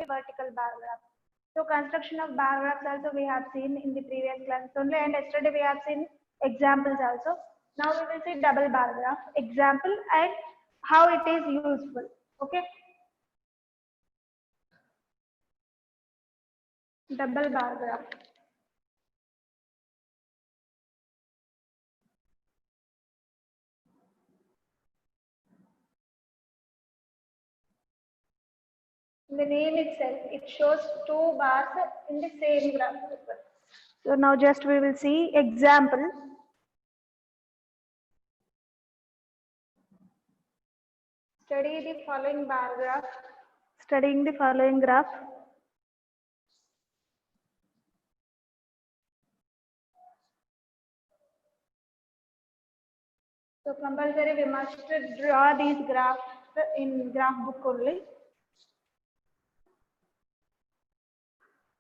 vertical bar graph. So construction of bar graphs also we have seen in the previous class only, and yesterday we have seen examples also. Now we will see double bar graph example and how it is useful. Okay. Double bar graph. In the name itself, it shows two bars in the same graph. So now just we will see example. Study the following bar graph. Studying the following graph. So compulsory we must draw these graphs in graph book only.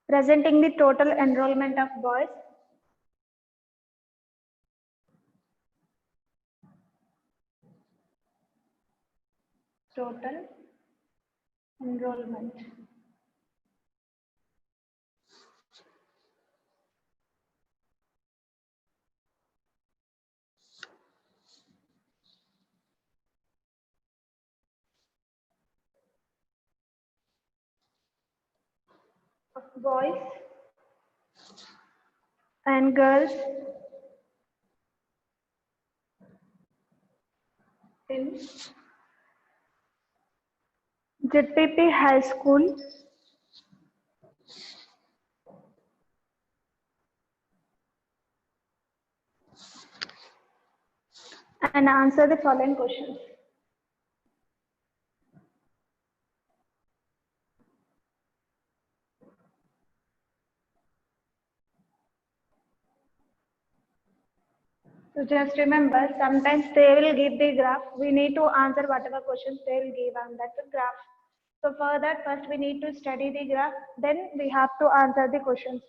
Presenting the total enrollment of boys. Total enrollment. Of boys and girls in ZPP High School and answer the following questions. So just remember, sometimes they will give the graph. We need to answer whatever questions they will give on that graph. So for that, first we need to study the graph, then we have to answer the questions.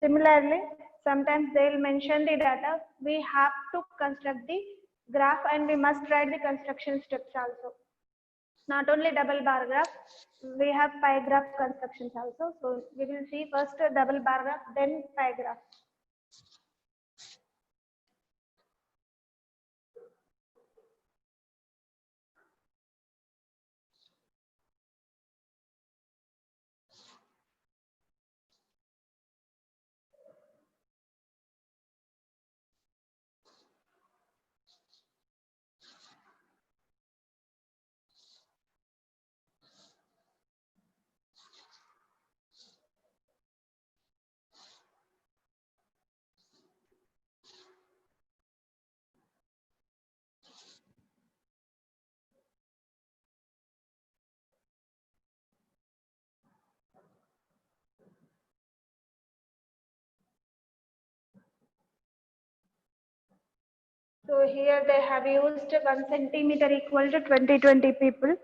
Similarly, sometimes they will mention the data. We have to construct the graph and we must write the construction steps also. Not only double bar graph, we have pie graph constructions also. So we will see first double bar graph, then pie graph. So here they have used 1 centimeter equal to 20 people.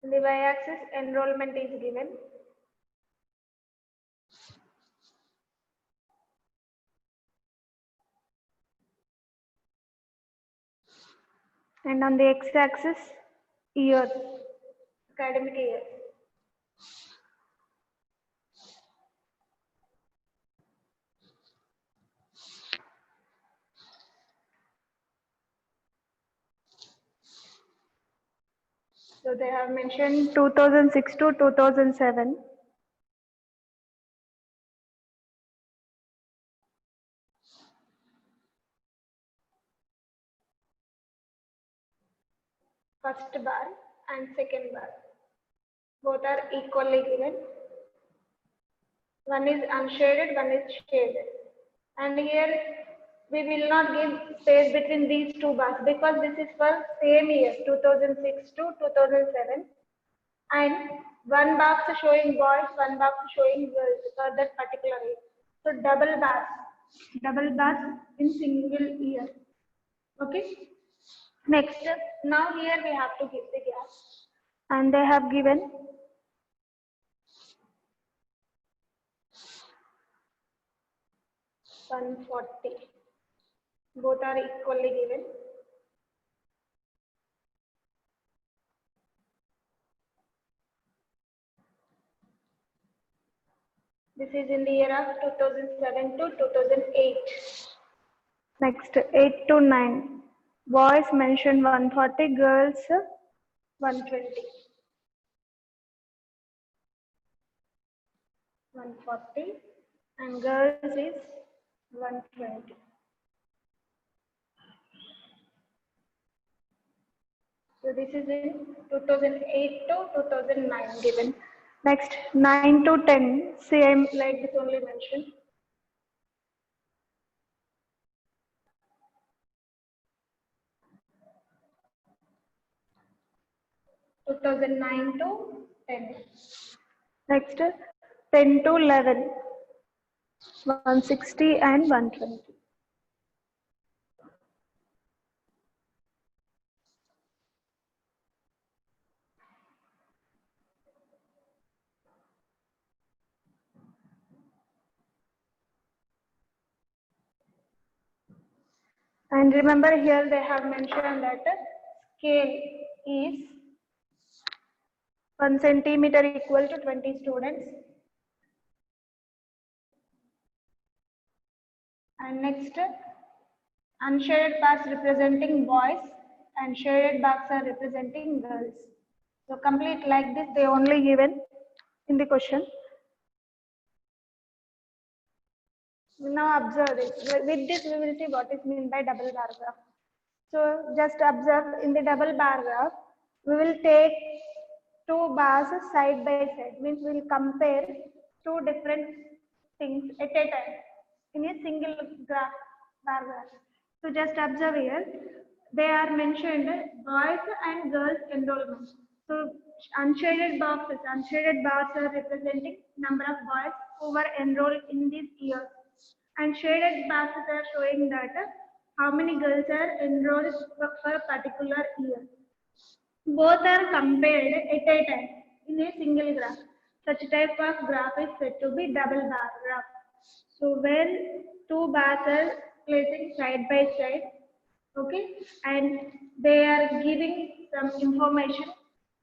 The y-axis enrollment is given. And on the x-axis, year, academic year. So they have mentioned 2006 to 2007. First bar and second bar. Both are equally given. One is unshaded, one is shaded. And here we will not give space between these two bars because this is for same year 2006 to 2007. And one box showing boys, one box showing girls for that particular year. So double bars in single year. Okay. Next, now here we have to give the graph, and they have given 140. Both are equally given. This is in the year of 2007 to 2008. Next, 8 to 9. Boys mentioned 140, girls 120. 140 and girls is 120. So this is in 2008 to 2009 given. Next, 9 to 10, same like this only mentioned. 2009 to 10. Next, 10 to 11, 160 and 120. And remember here they have mentioned that scale is 1 centimeter equal to 20 students. And next, unshaded bars representing boys and shaded bars are representing girls. So complete like this, they only given in the question. Now observe this. With this, we will see what is meant by double bar graph. So just observe in the double bar graph, we will take two bars side by side. Means we will compare two different things at a time in a single graph bar graph. So just observe here, they are mentioned boys and girls enrollment. So unshaded bars are representing number of boys who were enrolled in this year, and shaded boxes are showing that how many girls are enrolled for a particular year. Both are compared at a time in a single graph. Such type of graph is said to be double bar graph. So when two bars are placing side by side, okay, and they are giving some information,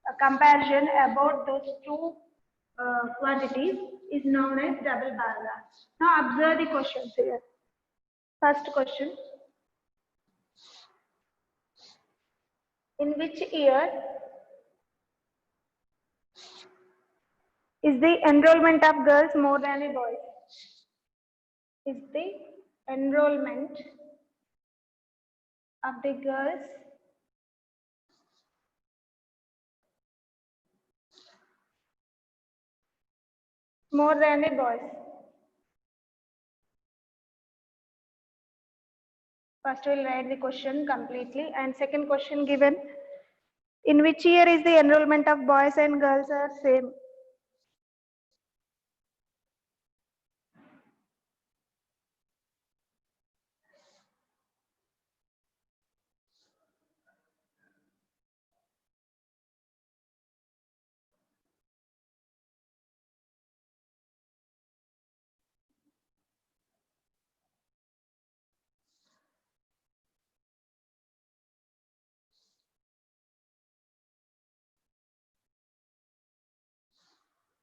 a comparison about those two quantities is known as double bar graph. Now observe the questions here. First question. In which year is the enrollment of girls more than the boys? Is the enrollment of the girls more than the boys? First we'll write the question completely, and second question given, in which year is the enrollment of boys and girls are same?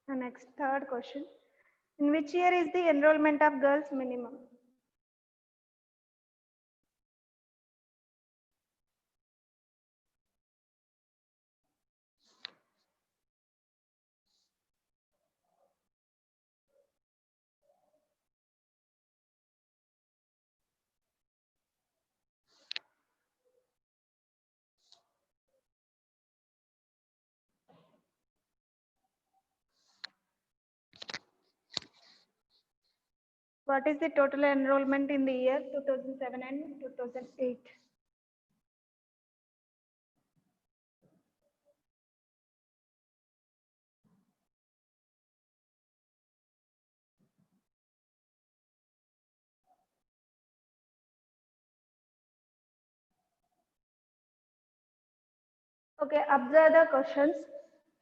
The next third question, in which year is the enrollment of girls minimum? What is the total enrollment in the year 2007 and 2008? Okay, observe the questions.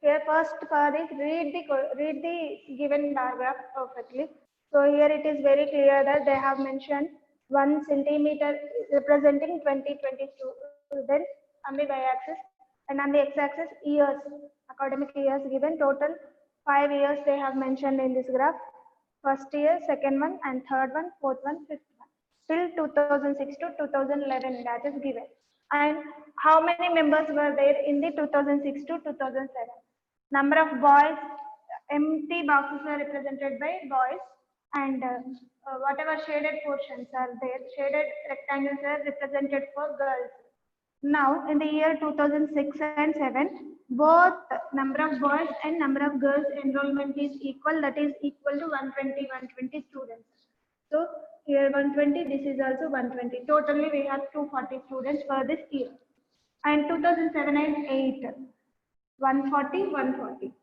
Here first part is read the given paragraph perfectly. So here it is very clear that they have mentioned 1 centimeter representing 2020 students on the y-axis, and on the x-axis years, academic years given, total 5 years they have mentioned in this graph. First year, second one, and third one, fourth one, fifth one, till 2006 to 2011, that is given. And how many members were there in the 2006 to 2007? Number of boys, empty boxes are represented by boys, and whatever shaded portions are there, shaded rectangles are represented for girls. Now, in the year 2006 and 7, both number of boys and number of girls enrollment is equal, that is equal to 120 students. So, here 120, this is also 120. Totally, we have 240 students for this year. And 2007 and 8, 140.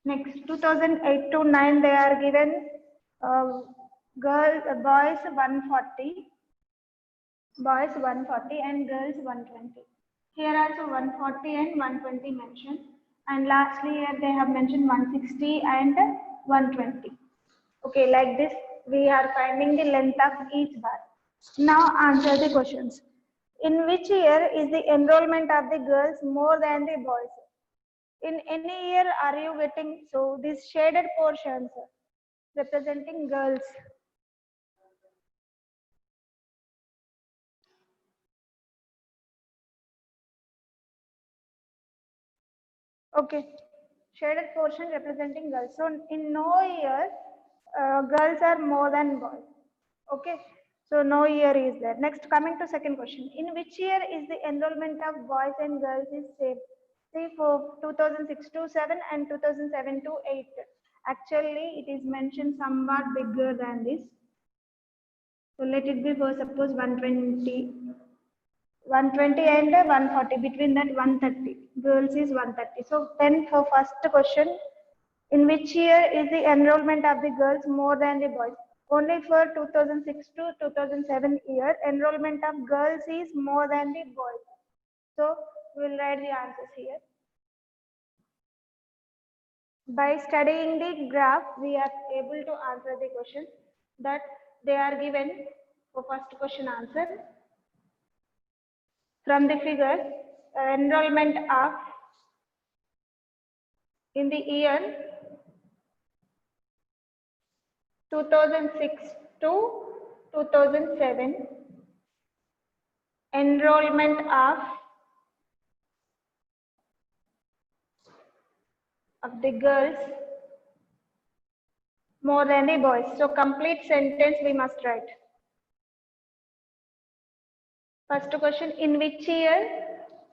Next, 2008 to 9, they are given boys 140. Boys 140 and girls 120. Here also 140 and 120 mentioned. And lastly here they have mentioned 160 and 120. Okay, like this we are finding the length of each bar. Now answer the questions. In which year is the enrollment of the girls more than the boys? In any year are you getting, so these shaded portions representing girls. Okay, shaded portion representing girls. So in no year, girls are more than boys. Okay, so no year is there. Next, coming to second question. In which year is the enrollment of boys and girls is same? See, for 2006 to 7 and 2007 to 8. Actually, it is mentioned somewhat bigger than this. So let it be for suppose 120. 120 and 140, between that 130, girls is 130. So then for first question, in which year is the enrollment of the girls more than the boys? Only for 2006 to 2007 year, enrollment of girls is more than the boys. So we'll write the answers here. By studying the graph, we are able to answer the question that they are given for first question answer. From the figure, enrollment of in the year 2006 to 2007, enrollment of the girls more than the boys. So complete sentence we must write. First question, in which year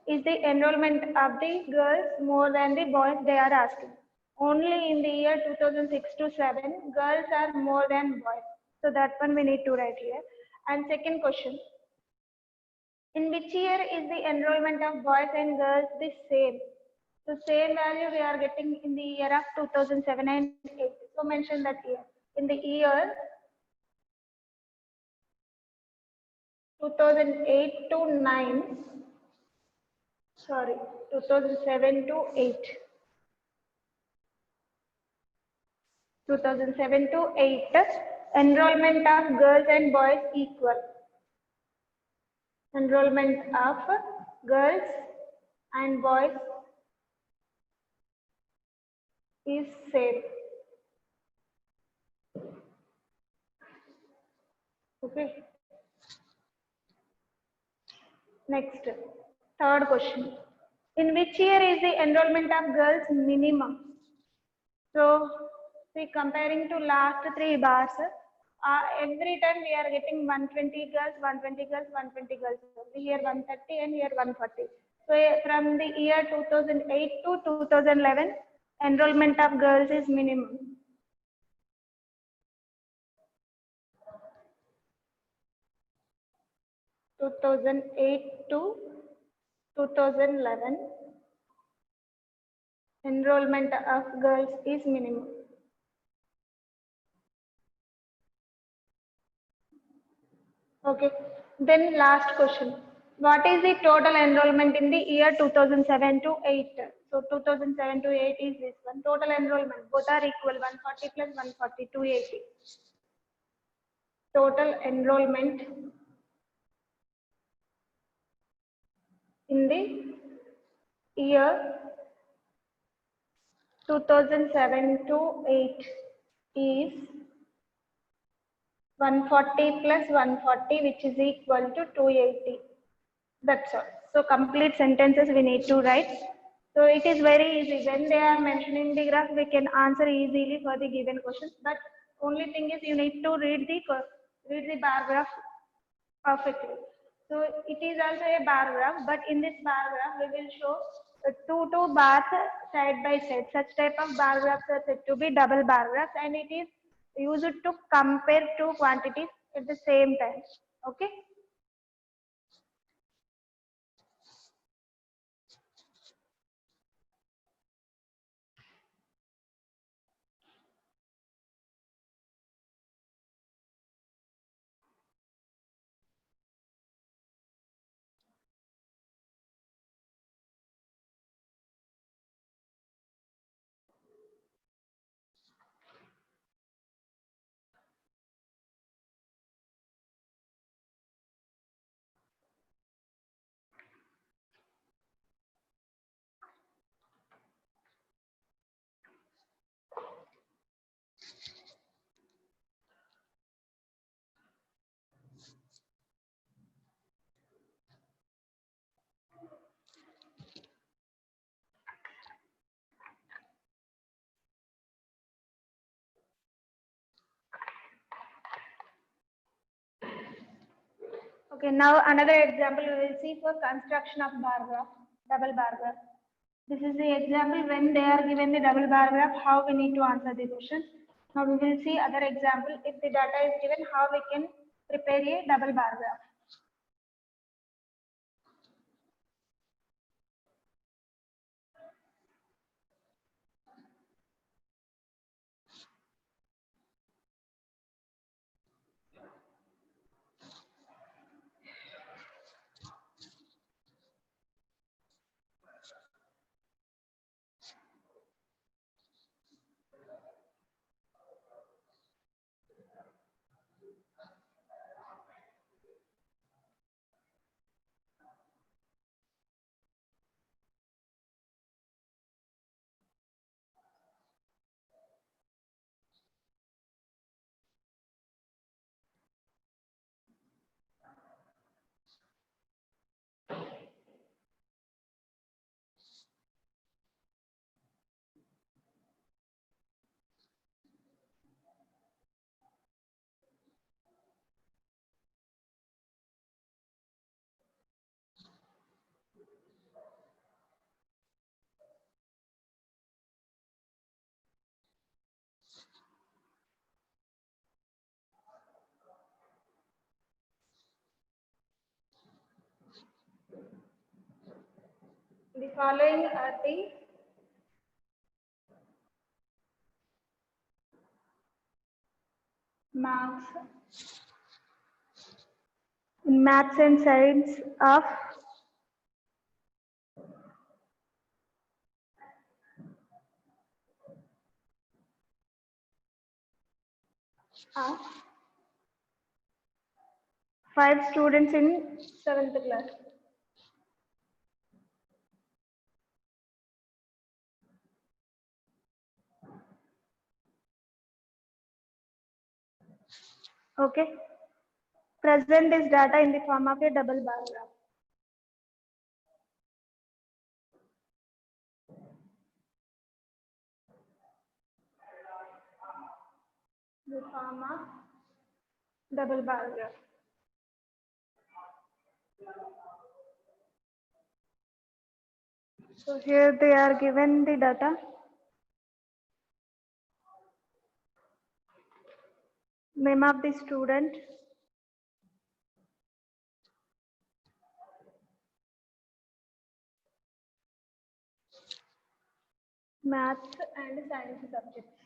is the enrollment of the girls more than the boys? They are asking. Only in the year 2006 to 7, girls are more than boys. So that one we need to write here. And second question, in which year is the enrollment of boys and girls the same? So same value we are getting in the year of 2007 and 8. So mention that year. In the year 2008 to 9, sorry, 2007 to 8. 2007 to 8, enrollment of girls and boys equal. Enrollment of girls and boys is same. Okay. Next, third question. In which year is the enrollment of girls minimum? So, see, comparing to last 3 bars, every time we are getting 120 girls, 120 girls, 120 girls. Here 130 and here 140. So, from the year 2008 to 2011, enrollment of girls is minimum. 2008 to 2011, enrollment of girls is minimum. Okay, then last question. What is the total enrollment in the year 2007 to 8? So 2007 to 8 is this one. Total enrollment, both are equal, 140 plus 140, 280. Total enrollment in the year 2007 to 8. is 140 plus 140, which is equal to 280. That's all. So complete sentences we need to write. So it is very easy. When they are mentioning the graph, we can answer easily for the given questions. But only thing is you need to read the bar graph perfectly. So it is also a bar graph, but in this bar graph we will show two bars side by side. Such type of bar graphs are said to be double bar graphs, and it is used to compare two quantities at the same time. Okay. Okay, now another example we will see for construction of bar graph, double bar graph. This is the example when they are given the double bar graph, how we need to answer the question. Now we will see other example. If the data is given, how we can prepare a double bar graph. The following are the marks in maths and science of uh, 5 students in 7th class. Okay. Present this data in the form of a double bar graph. The form of double bar graph. So here they are given the data. Name of the student, maths and science subjects.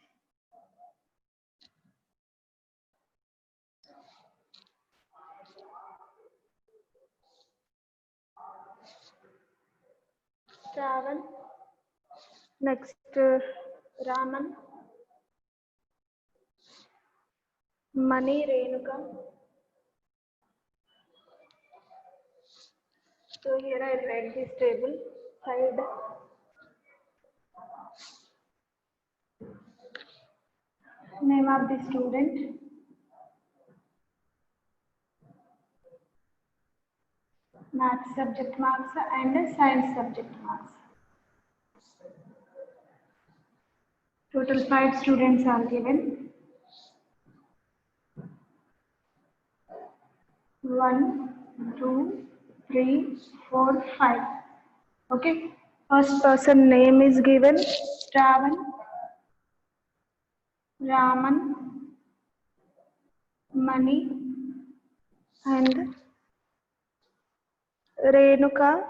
Shravan, next Raman, Mani, Renuka. So here I write this table, side. name of the student, math subject marks and science subject marks. Total 5 students are given. 1, 2, 3, 4, 5. Okay. First person name is given, Shravan, Raman, Mani, and Renuka.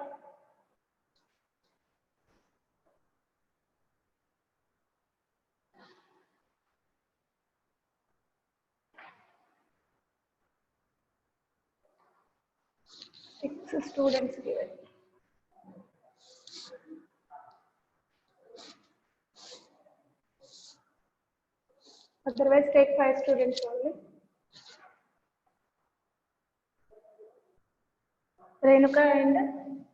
Six students given. Otherwise, take 5 students only. Renuka and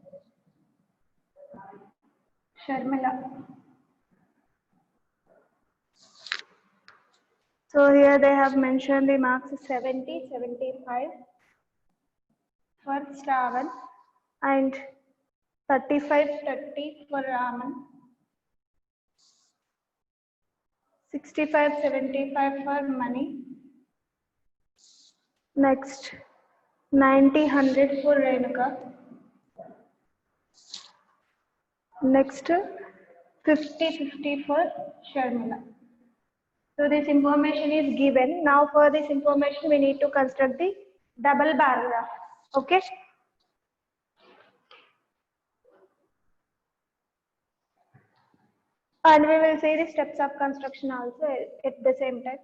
Sharmila. So here they have mentioned the marks 70, 75 for Shravan and 35, 30 for Raman. 65, 75 for Mani. Next, 90, 100 for Renuka. Next, 50, 50 for Sharmila. So this information is given. Now for this information, we need to construct the double bar graph. Okay. And we will see the steps of construction also at the same time.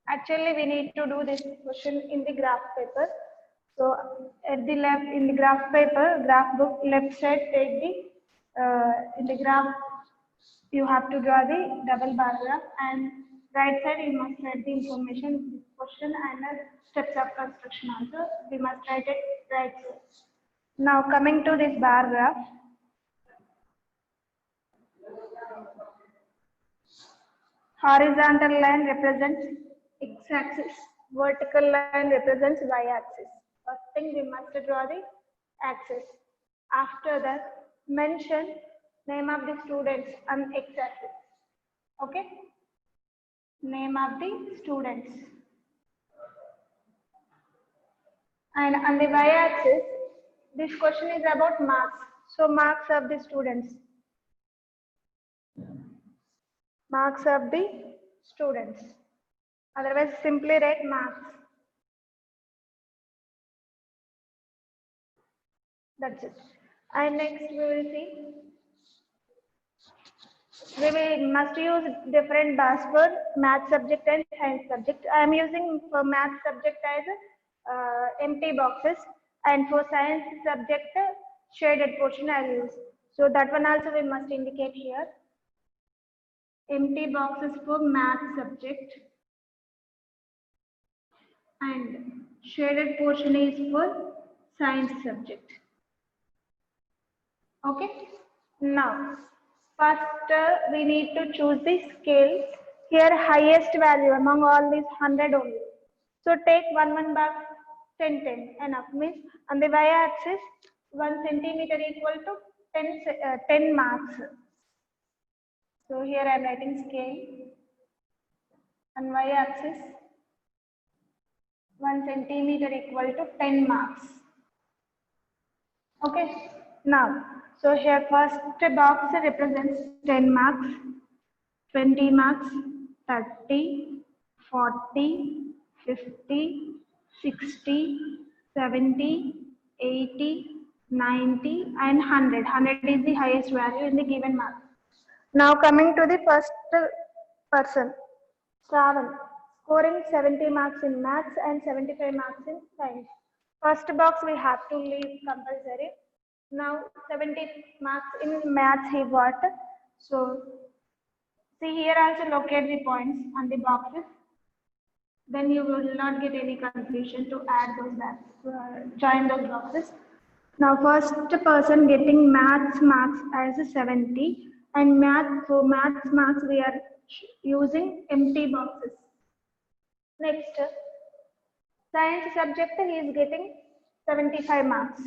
Actually, we need to do this question in the graph paper. So at the left in the graph paper, graph book left side, take the in the graph you have to draw the double bar graph, and right side you must write the information, question and steps of construction also. We must write it right side. Now coming to this bar graph. Horizontal line represents x-axis, vertical line represents y-axis. First thing we must draw the axis. After that, mention name of the students on x-axis. Okay? Name of the students. And on the y-axis, this question is about marks. So marks of the students. Marks of the students. Otherwise, simply write marks. That's it. And next we will see. We must use different bars for math subject and science subject. I am using for math subject as empty boxes, and for science subject shaded portion I will use. So that one also we must indicate here. Empty boxes for math subject and shaded portion is for science subject. Okay. Now, first we need to choose the scale. Here highest value among all these 100 only. So take 1 box 10 10 enough, means on the y-axis 1 centimeter equal to 10 marks. So here I am writing scale. On y-axis 1 centimeter equal to 10 marks. Okay. Now, so here first box represents 10 marks, 20 marks, 30, 40, 50, 60, 70, 80, 90 and 100. 100 is the highest value in the given mark. Now coming to the first person, Shravan, scoring 70 marks in maths and 75 marks in science. First box we have to leave compulsory. Now 70 marks in maths he got. So see here also locate the points on the boxes. Then you will not get any confusion to add those join those boxes. Now first person getting maths marks as 70 and maths marks we are using empty boxes. Next, science subject he is getting 75 marks.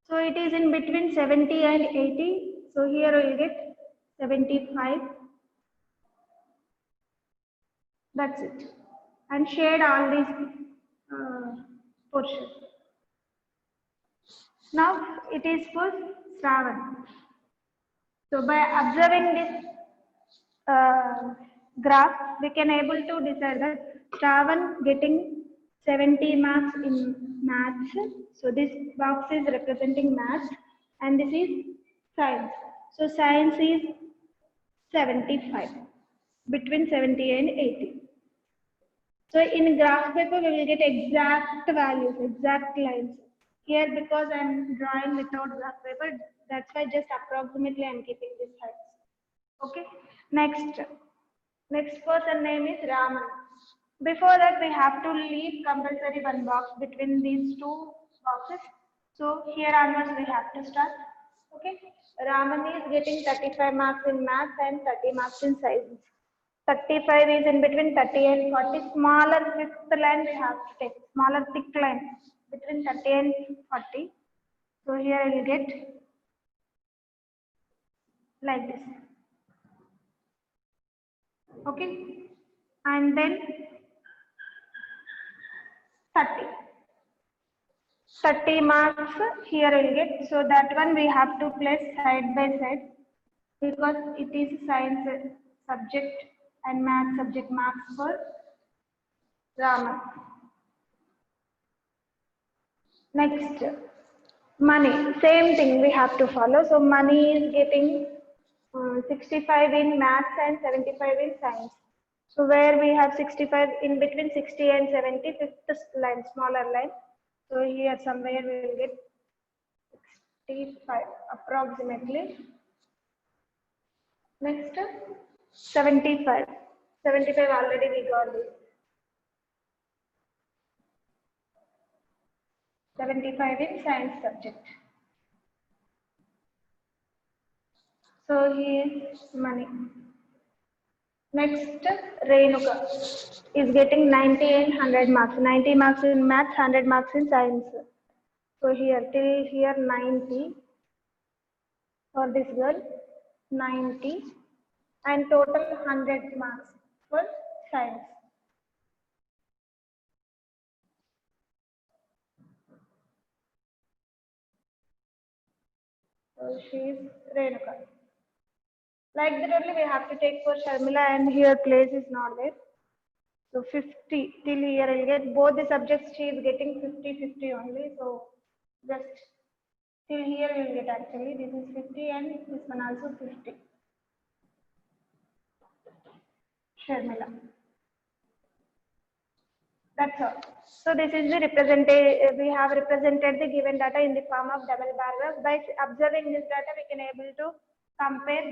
So it is in between 70 and 80. So here we will get 75. That's it. And shade all these portions. Now it is for Shravan. So by observing this graph, we can able to decide that Shravan getting 70 marks in maths. So this box is representing maths and this is science. So science is 75, between 70 and 80. So in graph paper, we will get exact values, exact lines. Here, because I am drawing without graph paper, that's why just approximately I am keeping this height. Okay. Next person name is Raman. Before that, we have to leave compulsory one box between these two boxes. So here onwards we have to start. Okay. Raman is getting 35 marks in maths and 30 marks in science. 35 is in between 30 and 40. Smaller fifth line we have to take. Smaller thick line between 30 and 40. So here I will get like this. Okay. And then 30. 30 marks here I will get. So that one we have to place side by side because it is science subject and math subject marks for Raman. Next, money. Same thing we have to follow. So money is getting 65 in maths and 75 in science. So where we have 65 in between 60 and 70, fifth line, smaller line. So here somewhere we will get 65 approximately. Next, 75. 75 already we got this. 75 in science subject. So here is money. Next, Renuka is getting 90 and 100 marks. 90 marks in maths, 100 marks in science. So here till here 90 for this girl, 90 and total 100 marks for science. So she is Renuka. Like that only we have to take for Sharmila and here place is not there. So 50 till here I will get both the subjects she is getting 50 only. So just till here we will get actually this is 50 and this one also 50. Sharmila. That's all. So this is the represented, we have represented the given data in the form of double bar graph. By observing this data, we can able to compare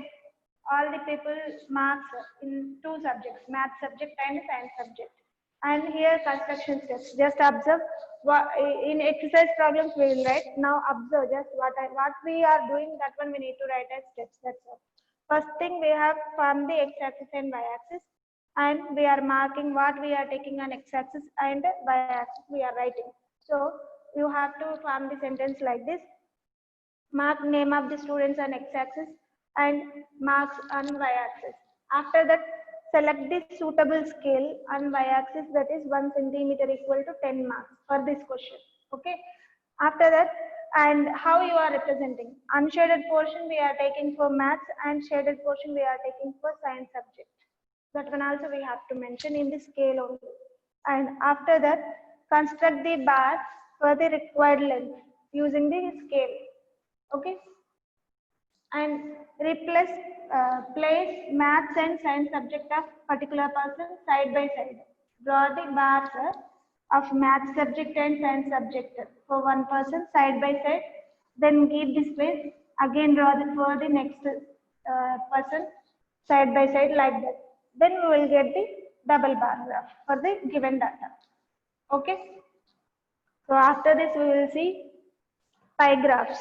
all the people's marks in two subjects, math subject and science subject. And here construction steps. Just observe what in exercise problems we will write. Now observe just what we are doing. That one we need to write as steps. That's all. First thing we have formed the x-axis and y-axis. And we are marking what we are taking on x-axis and y-axis we are writing. So you have to form the sentence like this. Mark name of the students on x-axis and marks on y-axis. After that, select the suitable scale on y-axis, that is 1 centimeter equal to 10 marks for this question. Okay. After that, and how you are representing. Unshaded portion we are taking for maths and shaded portion we are taking for science subject. That one also we have to mention in the scale only. And after that, construct the bars for the required length using the scale. Okay. And replace, place maths and science subject of particular person side by side. Draw the bars of math subject and science subject for one person side by side. Then give the space. Again draw the for the next person side by side like that. Then we will get the double bar graph for the given data. Okay. So after this we will see pie graphs.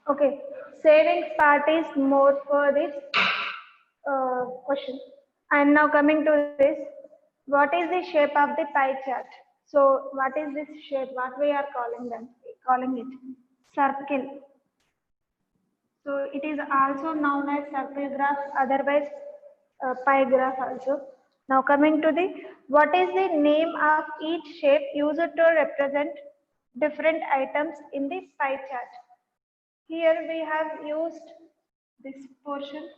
Okay, savings part is more for this question. And now coming to this, what is the shape of the pie chart? So what is this shape? What we are calling it circle. So it is also known as circle graph, otherwise pie graph also. Now coming to the, what is the name of each shape used to represent different items in the pie chart? Here we have used this portion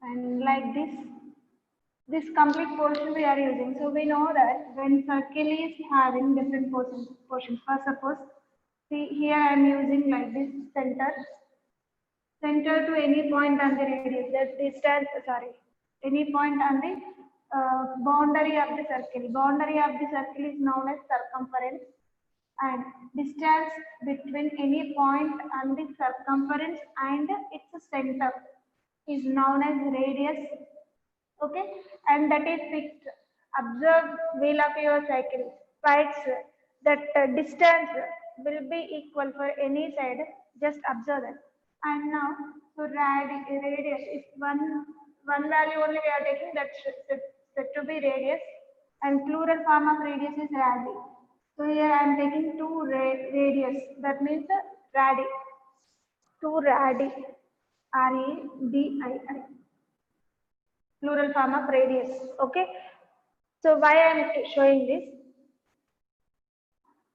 and like this complete portion we are using. So we know that when circle is having different portions, for suppose, see here I am using like this center to any point on the radius, that distance, sorry, any point on the boundary of the circle. Boundary of the circle is known as circumference, and distance between any point on the circumference and its center is known as radius. Okay, and that is fixed. Observe wheel of your cycle spikes that distance will be equal for any side. Just observe that. And now, so radius is one value only we are taking, that set to be radius, and plural form of radius is radi. So here I am taking two radius. That means radi. Two radi. RADII. Plural form of radius. Okay. So why I am showing this?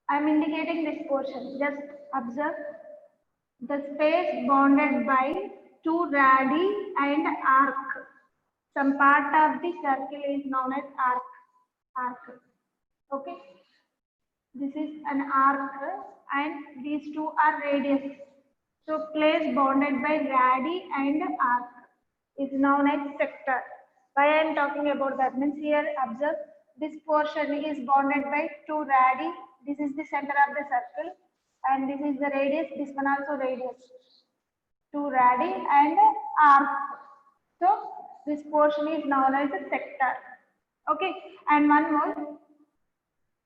I am indicating this portion. Just observe the space bounded by two radii and arc. Some part of the circle is known as arc. Okay. This is an arc and these two are radius. So place bounded by radii and arc is known as sector. Why I am talking about that means, here observe this portion is bounded by two radii. This is the center of the circle and this is the radius. This one also radius. Two radii and arc. So this portion is known as the sector. Okay, and one more.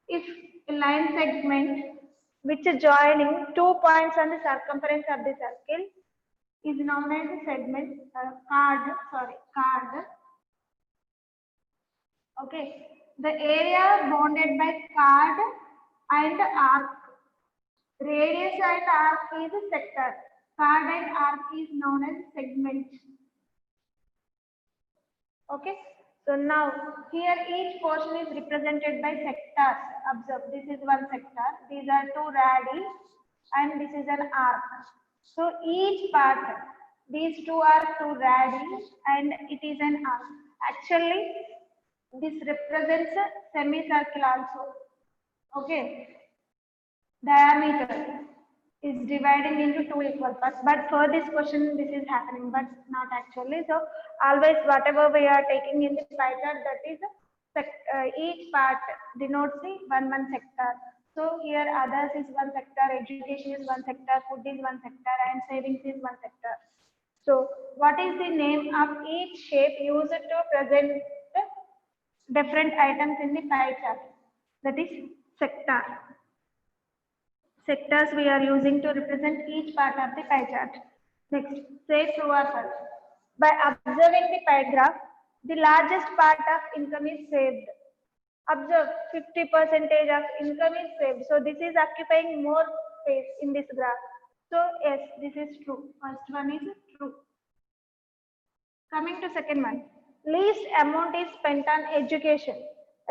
If a line segment which is joining two points on the circumference of the circle is known as a segment chord. Okay, the area bounded by chord and arc. Radius and arc is a sector. Chord and arc is known as segment. Okay, so now here each portion is represented by sectors. Observe, this is one sector, these are two radii and this is an arc. So each part, these two are two radii and it is an arc. Actually, this represents a semicircle also. Okay, diameter is dividing into two equal parts, but for this question this is happening, but not actually. So always whatever we are taking in the pie chart, that is each part denotes the one sector. So here others is one sector, education is one sector, food is one sector, and savings is one sector. So what is the name of each shape used to present different items in the pie chart? That is sector. Sectors we are using to represent each part of the pie chart. Next, say true or false. By observing the pie graph, the largest part of income is saved. Observe, 50% of income is saved. So this is occupying more space in this graph. So yes, this is true. First one is true. Coming to second one, least amount is spent on education.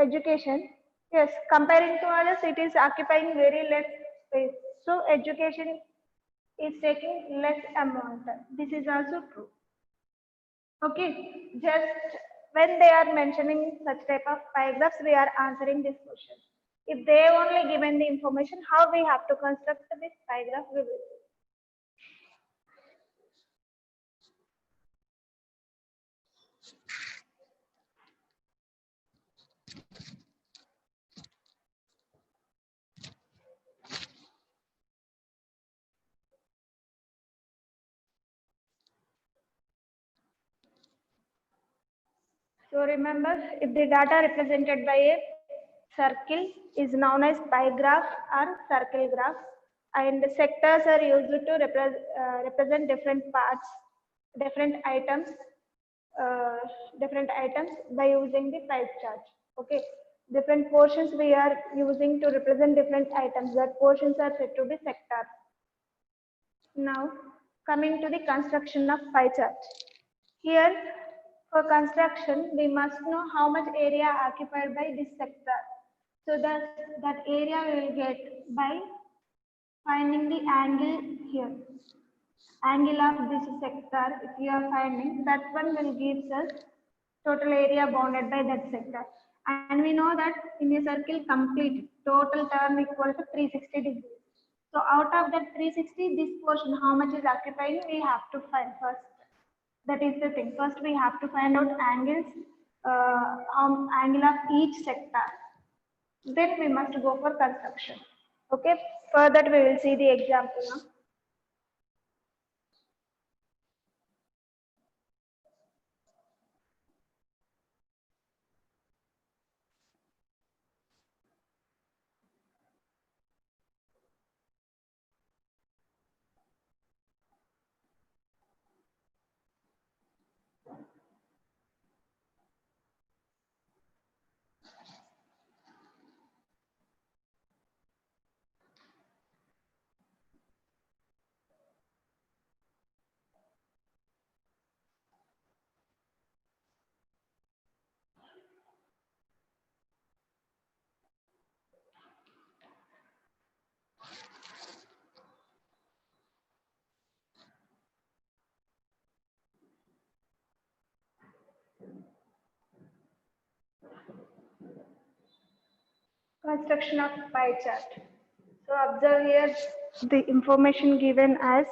Education, yes, comparing to others, it is occupying very less space. So education is taking less amount. This is also true. Okay, just when they are mentioning such type of pie graphs, we are answering this question. If they only given the information, how we have to construct this pie graph, we will see. So remember, if the data represented by a circle is known as pie graph or circle graph, And sectors are used to represent different parts, different items, uh, different items by using the pie chart. Okay, different portions we are using to represent different items. That portions are said to be sectors. Now, coming to the construction of pie chart. Here, for construction, we must know how much area occupied by this sector. So that area we will get by finding the angle here. Angle of this sector, if you are finding, that one will give us total area bounded by that sector. And we know that in a circle complete, total turn equal to 360 degrees. So out of that 360, this portion, how much is occupying, we have to find first. That is the thing. First, we have to find out angles, angle of each sector. Then we must go for construction. Okay. For that, we will see the example now. Construction of pie chart. So observe here the information given as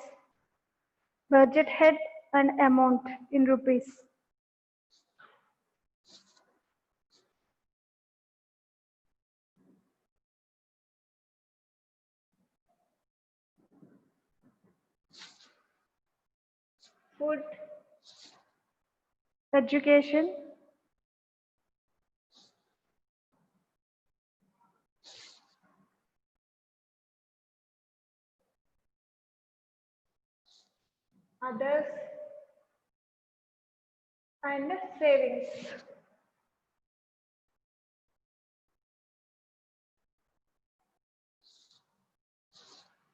budget head and amount in rupees. Food, education, others, and savings.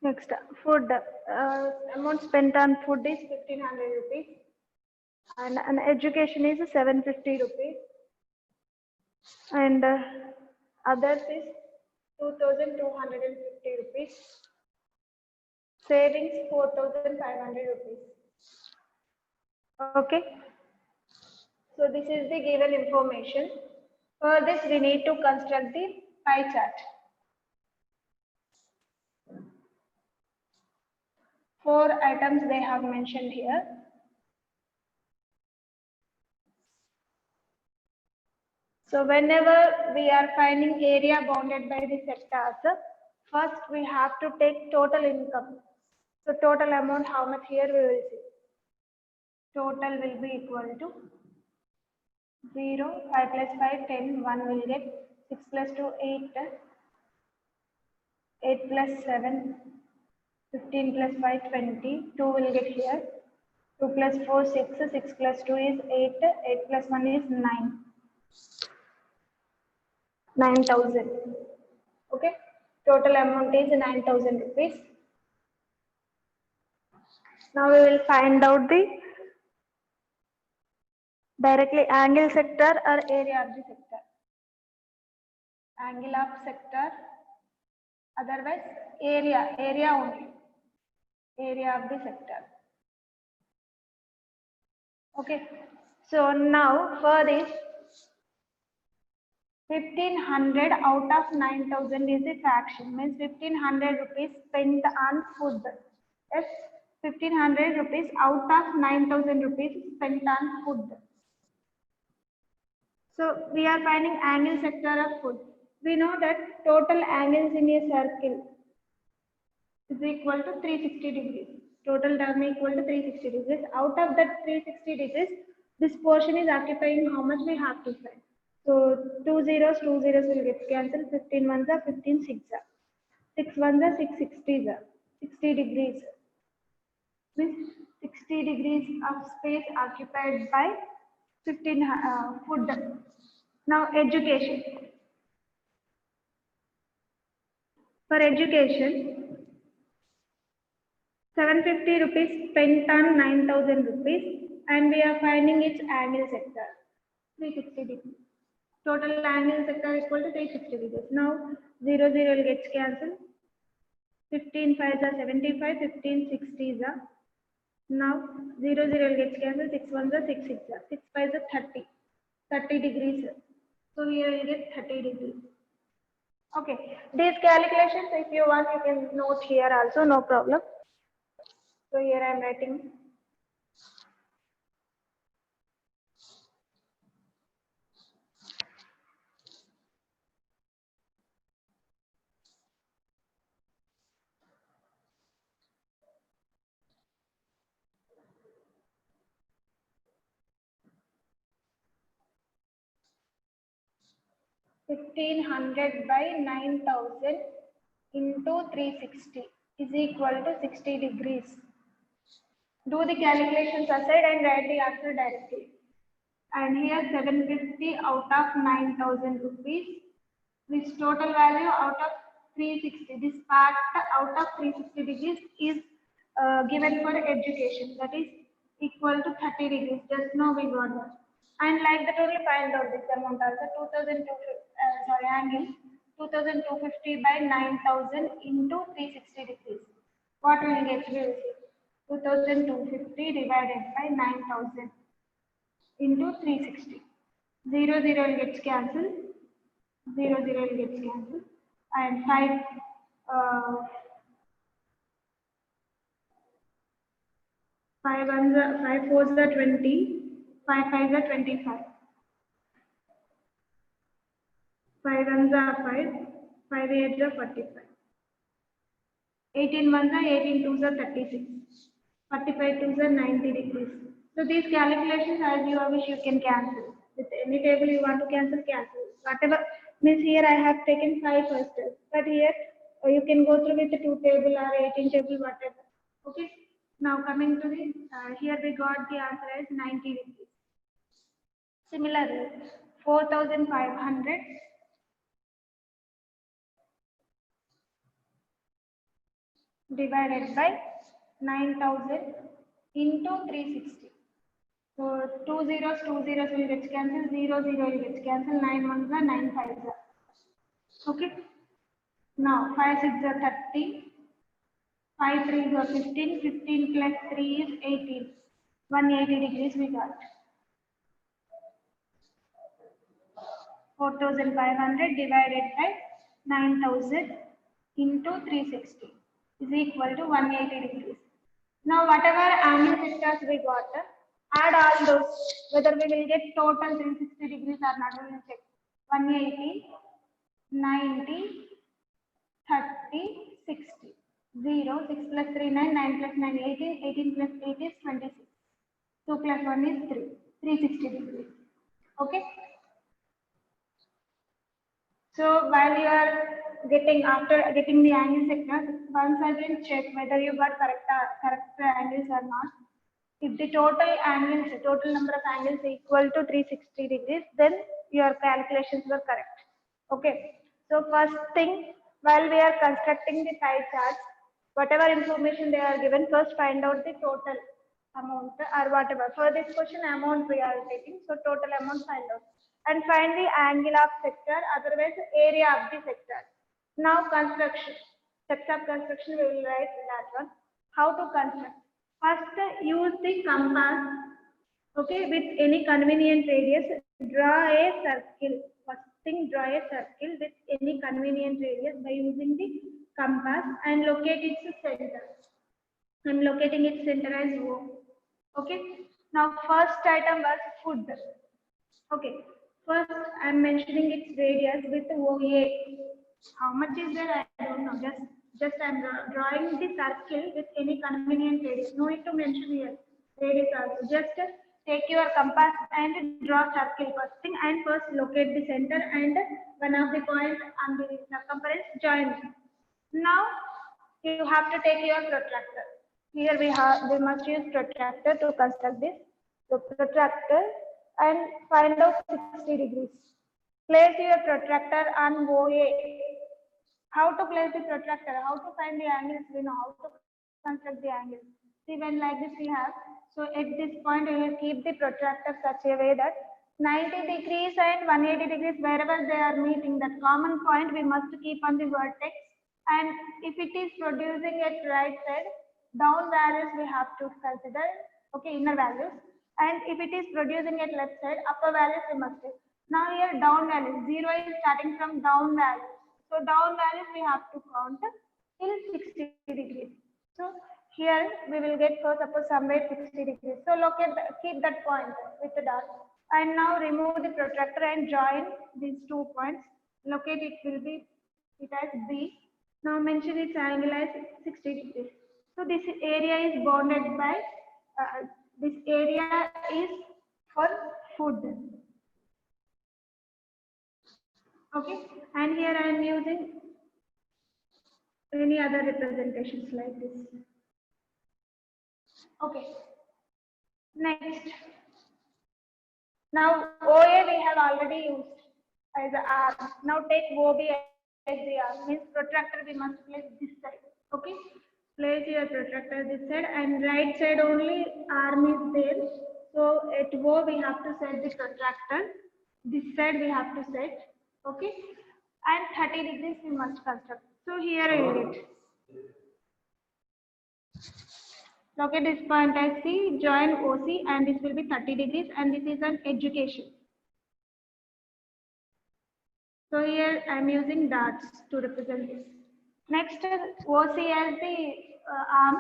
Next, food. Amount spent on food is 1500 rupees, and an education is 750 rupees, and others is 2250 rupees. Savings 4500 rupees. Okay. So this is the given information. For this, we need to construct the pie chart. 4 items they have mentioned here. So whenever we are finding area bounded by the sectors, first we have to take total income. So total amount, how much here we will see. Total will be equal to 0, 5 plus 5, 10, 1 will get 6 plus 2, 8, 8 plus 7, 15 plus 5, 20, 2 will get here, 2 plus 4, 6, 6 plus 2 is 8, 8 plus 1 is 9, 9,000. Okay, total amount is 9,000 rupees. Now we will find out the directly angle sector or area of the sector. Angle of sector, otherwise area only, area of the sector. Okay, so now for this 1500 out of 9,000 is a fraction, means 1500 rupees spent on food. Yes, 1500 rupees out of 9,000 rupees spent on food. So we are finding angle sector of food. We know that total angles in a circle is equal to 360 degrees. Total term equal to 360 degrees. Out of that 360 degrees, this portion is occupying how much we have to find. So 2 zeros will get cancelled. 15 ones are 15 six are. 6 ones are 6 60s are. 60 degrees. Means 60 degrees of space occupied by 15 food. Now education. For education, 750 rupees spent on 9,000 rupees, and we are finding its annual sector 360 degrees. Total annual sector equal to 360 degrees. Now 0 gets cancelled. 15 5s are 75, 15 60s are. Now 0 gets cancelled. 6 1s are 6 6s are. 6 5s are 30 degrees. So here you get 30 degrees. Okay, these calculations, if you want, you can note here also, no problem. So here I am writing. $1,500 by 9,000 into 360 is equal to 60 degrees. Do the calculations aside and write the answer directly. And here 750 out of 9,000 rupees. This total value out of 360. This part out of 360 degrees is given for education. That is equal to 30 degrees. Just now we got that. And like that only find out this amount also 2,250 angle 2,250 by 9,000 into 360 degrees. What will get? We will see 2,250 divided by 9,000 into 360. 0 gets cancelled. 0 gets cancelled. And 5 5 fours are 20. 5 fives are 25. 5 ones are 5. 5 eights are 45. 18 ones are 18 twos are 36. 45 twos are 90 degrees. So these calculations, as you wish, you can cancel. With any table you want to cancel, cancel. Whatever means here I have taken 5 first, but here you can go through with the 2 table or 18 table, whatever. Okay. Now coming to the here we got the answer as 90 degrees. Similarly, 4,500 divided by 9,000 into 360. So 2 zeros will get cancelled, 0 will get cancelled, 9 ones are 9 fives are. Okay. Now 5 6 are 30, 5 3s are 15, 15 plus 3 is 18. 180 degrees we got. 4,500 divided by 9,000 into 360 is equal to 180 degrees. Now whatever angle sectors we got, add all those, whether we will get total 360 degrees or not, we will check. 180, 90, 30, 60. 0, 6 plus 3, 9, 9 plus 9, 18, 18 plus 8 is 26. 2 plus 1 is 3, 360 degrees. Okay. So while you are after getting the angle sectors, once again check whether you got correct angles or not. If the total number of angles equal to 360 degrees, then your calculations were correct. Okay. So first thing, while we are constructing the pie charts, whatever information they are given, first find out the total amount or whatever. For this question, amount we are taking, so total amount find out. And find the angle of sector, otherwise area of the sector. Now construction, steps of construction we will write that one. How to construct? First use the compass, okay, with any convenient radius, draw a circle. First thing, draw a circle with any convenient radius by using the compass and locate its center. I am locating its center as O. Okay. Now first item was food. Okay. First I am mentioning its radius with OA. How much is there? I don't know. Just I am drawing the circle with any convenient radius. No need to mention here radius also. Just take your compass and draw circle first thing, and first locate the center and one of the points on the circumference join. Now you have to take your protractor. Here we must use protractor to construct this. So protractor and find out 60 degrees. Place your protractor on OA. How to place the protractor? How to find the angles? We know how to construct the angles. See, when like this we have. So at this point we will keep the protractor such a way that 90 degrees and 180 degrees wherever they are meeting, that common point we must keep on the vertex. And if it is producing at right side, down values we have to consider, okay, inner values. And if it is producing at left side, upper values we must take. Now here down values, 0 is starting from down values. So down values we have to count till 60 degrees. So here we will get, for suppose somewhere 60 degrees. So keep that point with the dot. And now remove the protractor and join these 2 points. Locate it will be it as B. Now mention its angle as 60 degrees. So this area is bounded by, this area is for food. Okay, and here I am using any other representations like this. Okay, next. Now OA we have already used as a arm. Now take OB as the arm. Means protractor we must place this side. Okay, place your protractor this side, and right side only arm is there. So at O we have to set the protractor. This side we have to set. Okay, and 30 degrees we must construct. So here I will get. Locate this point as C, join OC, and this will be 30 degrees, and this is an education. So here I am using dots to represent this. Next, OC as the arm.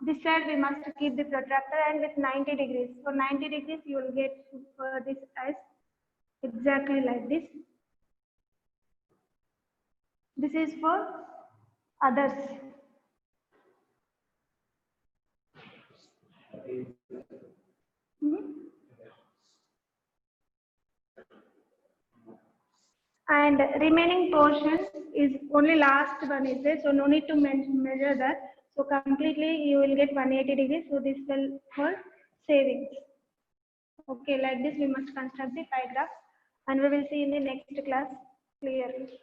This side we must keep the protractor and with 90 degrees. For 90 degrees, you will get this as exactly like this. This is for others. And remaining portion is only last one is there, so no need to measure that. So completely you will get 180 degrees. So this will for savings. Okay, like this we must construct the pie graph, and we will see in the next class clearly.